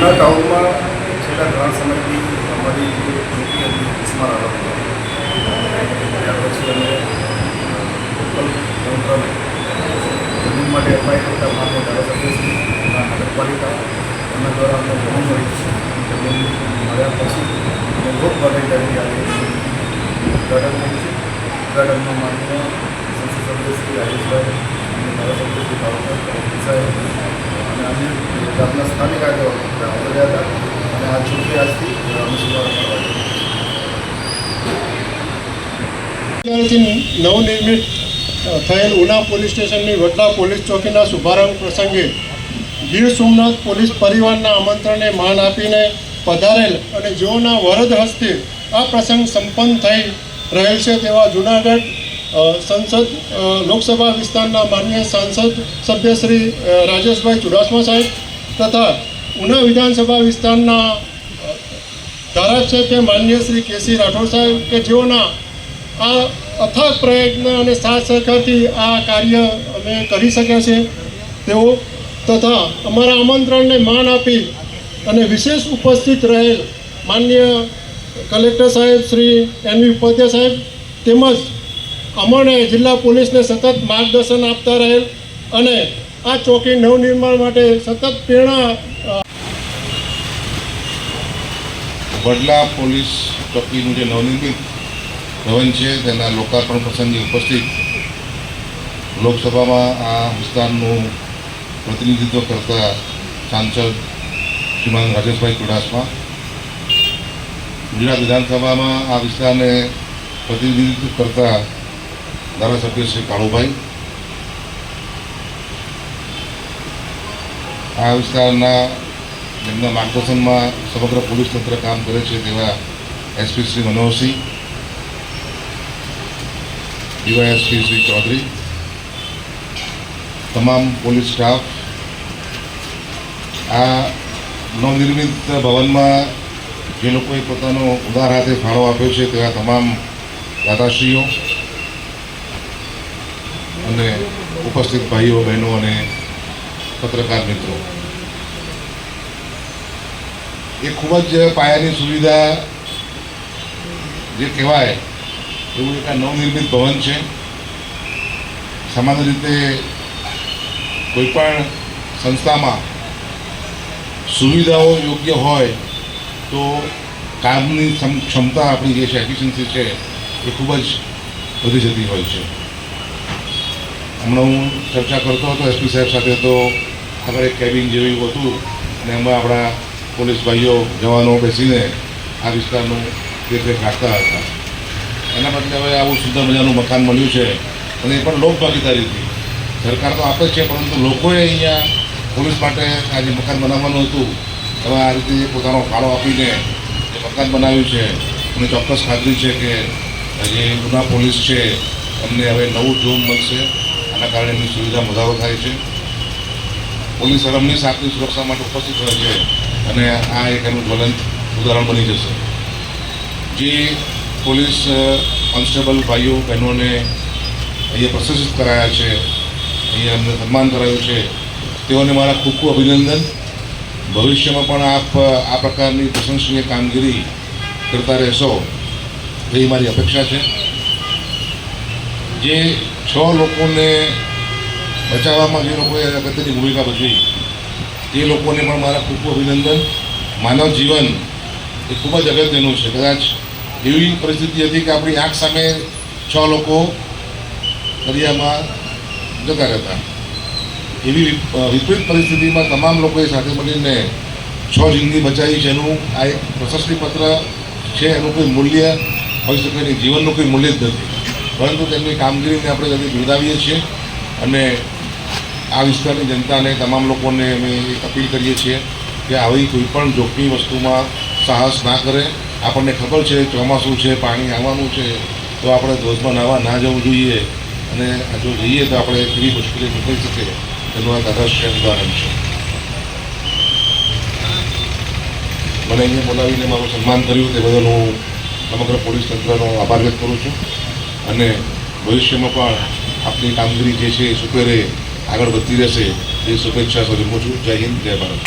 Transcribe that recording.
ઉના ટાઉનમાં છેલ્લા ઘણા સમયથી અમારી જે ચોકી હતી ઉસ્માન આલમમાં ત્યાર પછી અમે લોકલ તંત્રને જમીન માટે એપ્લાય કરતા માન્ય ધારાસભ્યશ્રી નગરપાલિકા એમના દ્વારા અમને જમીન મળી જમીન મળ્યા પછી અમે લોક ભાગીદારી આજે ઉદ્ઘાટન કર્યું છે. ઉદ્ઘાટનમાં માન્ય સંસદ સભ્યશ્રી રાજેશભાઈ અને ધારાસભ્યશ્રી બાબા સાહેબ અને અન્ય ગામના સ્થાનિક આગેવાનો હાજર રહ્યા હતા અને આ ચોકી આજથી અમે શુભારંભ કરવા નવનિર્મિત થયેલ ઉના પોલીસ સ્ટેશનની વડલા પોલીસ ચોકીના શુભારંભ પ્રસંગે ગીર સોમનાથ પોલીસ પરિવારના આમંત્રણને માન આપીને પધારેલ અને જેઓના વરદ હસ્તે આ પ્રસંગ સંપન્ન થઈ રહેલ છે તેવા જૂનાગઢ સંસદ લોકસભા વિસ્તારના માન્ય સાંસદ સભ્ય શ્રી રાજેશભાઈ ચુડાસમા સાહેબ તથા ઉના વિધાનસભા વિસ્તારના ધારાસભ્ય માન્ય શ્રી કેસી રાઠોડ સાહેબ કે જેઓના આ અથાગ પ્રયત્ન અને સાથ સહકારથી આ કાર્ય અમે કરી શક્યા છે તેઓ તથા અમારા આમંત્રણને માન આપી અને વિશેષ ઉપસ્થિત રહેલ માન્ય કલેક્ટર સાહેબ શ્રી એનવી ઉપાધ્યાય સાહેબ તેમજ અમને જિલ્લા પોલીસને સતત માર્ગદર્શન આપતા રહેલ અને આ ચોકી નવનિર્માણ માટે સતત પ્રેરણા વડલા પોલીસ ચોકીનું જે નવનિર્મિત ભવન છે તેના લોકાર્પણ પ્રસંગે ઉપસ્થિત લોકસભામાં આ વિસ્તારનું પ્રતિનિધિત્વ કરતા સાંસદ શ્રીમાન રાજેશભાઈ ચુડાસમા, ગુજરાત વિધાનસભામાં આ વિસ્તારને પ્રતિનિધિત્વ કરતા ધારાસભ્ય શ્રી કાળુભાઈ, આ વિસ્તારના જેમના માર્ગદર્શનમાં સમગ્ર પોલીસ તંત્ર કામ કરે છે તેવા એસપી શ્રી મનોહરસિંહ, ડીવાયએસપી શ્રી ચૌધરી, તમામ પોલીસ સ્ટાફ, આ નવનિર્મિત ભવનમાં જે લોકોએ પોતાનો ઉદાર હાથે ફાળો આપ્યો છે તેવા તમામ દાદાશ્રીઓ અને ઉપસ્થિત ભાઈઓ બહેનો અને પત્રકાર મિત્રો, એ ખૂબ જ પાયાની સુવિધા જે કહેવાય એવું એક આ નવનિર્મિત ભવન છે. સામાન્ય રીતે કોઈપણ સંસ્થામાં સુવિધાઓ યોગ્ય હોય તો કામની ક્ષમતા આપણી જે છે એફિશિયન્સી છે એ ખૂબ જ વધી જતી હોય છે. હમણાં હું ચર્ચા કરતો હતો એસપી સાહેબ સાથે તો આગળ એક કેબિન જેવું હતું અને એમાં આપણા પોલીસ ભાઈઓ જવાનો બેસીને આ વિસ્તારનું દેખરેખ રાખતા હતા. એના બદલે હવે આવું સુંદર મજાનું મકાન મળ્યું છે અને એ પણ લોકભાગીદારીથી. સરકાર તો આપે છે પરંતુ લોકોએ અહીંયા પોલીસ માટે આ જે મકાન બનાવવાનું હતું હવે આ રીતે પોતાનો ફાળો આપીને જે મકાન બનાવ્યું છે મને ચોક્કસ ખાતરી છે કે જે ઉના પોલીસ છે એમને હવે નવું જોમ મળશે. આના કારણે એમની સુવિધામાં વધારો થાય છે. પોલીસ હરમની આપની સુરક્ષા માટે ઉપસ્થિત રહે છે અને આ એક એનું જ્વલંત ઉદાહરણ બની જશે. જે પોલીસ કોન્સ્ટેબલ ભાઈઓ બહેનોને અહીંયા પ્રશંસિત કરાયા છે, અહીંયા એમને સન્માન કરાયું છે, તેઓને મારા ખૂબ ખૂબ અભિનંદન. ભવિષ્યમાં પણ આપ આ પ્રકારની પ્રશંસનીય કામગીરી કરતા રહેશો એવી મારી અપેક્ષા છે. જે 6 લોકોને બચાવવામાં જે લોકોએ અગત્યની ભૂમિકા ભજવી તે લોકોને પણ મારા ખૂબ ખૂબ અભિનંદન. માનવ જીવન એ ખૂબ જ અગત્યનું છે. કદાચ એવી પરિસ્થિતિ હતી કે આપણી આંખ સામે 6 લોકો દરિયામાં જતા રહેતા. એવી વિપરીત પરિસ્થિતિમાં તમામ લોકોએ સાથે મળીને 6 જિંદગી બચાવી છે. એનું આ એક પ્રશસ્તિપત્ર છે. એનું કોઈ મૂલ્ય હોઈ શકે નહીં, જીવનનું કોઈ મૂલ્ય જ નથી, પરંતુ તેમની કામગીરીને આપણે કદી બિરદાવીએ છીએ અને આ વિસ્તારની જનતાને તમામ લોકોને અમે એક અપીલ કરીએ છીએ કે આવી કોઈ પણ જોખમી વસ્તુમાં સાહસ ના કરે. આપણને ખબર છે ચોમાસું છે, પાણી આવવાનું છે, તો આપણે ધોધમાં નાહવા ના જવું જોઈએ અને જો જઈએ તો આપણે કેવી મુશ્કેલી નીકળી શકે તેનું આ આદર્શ ઉદાહરણ છે. મને અહીંયા બોલાવીને મારું સન્માન કર્યું તે બદલ હું સમગ્ર પોલીસ તંત્રનો આભાર વ્યક્ત કરું છું અને ભવિષ્યમાં પણ આપની કામગીરી જે છે એ સુપેરે આગળ વધતી રહેશે એ શુભેચ્છા સ્વરૂપું છું. જય હિન્દ, જય ભારત.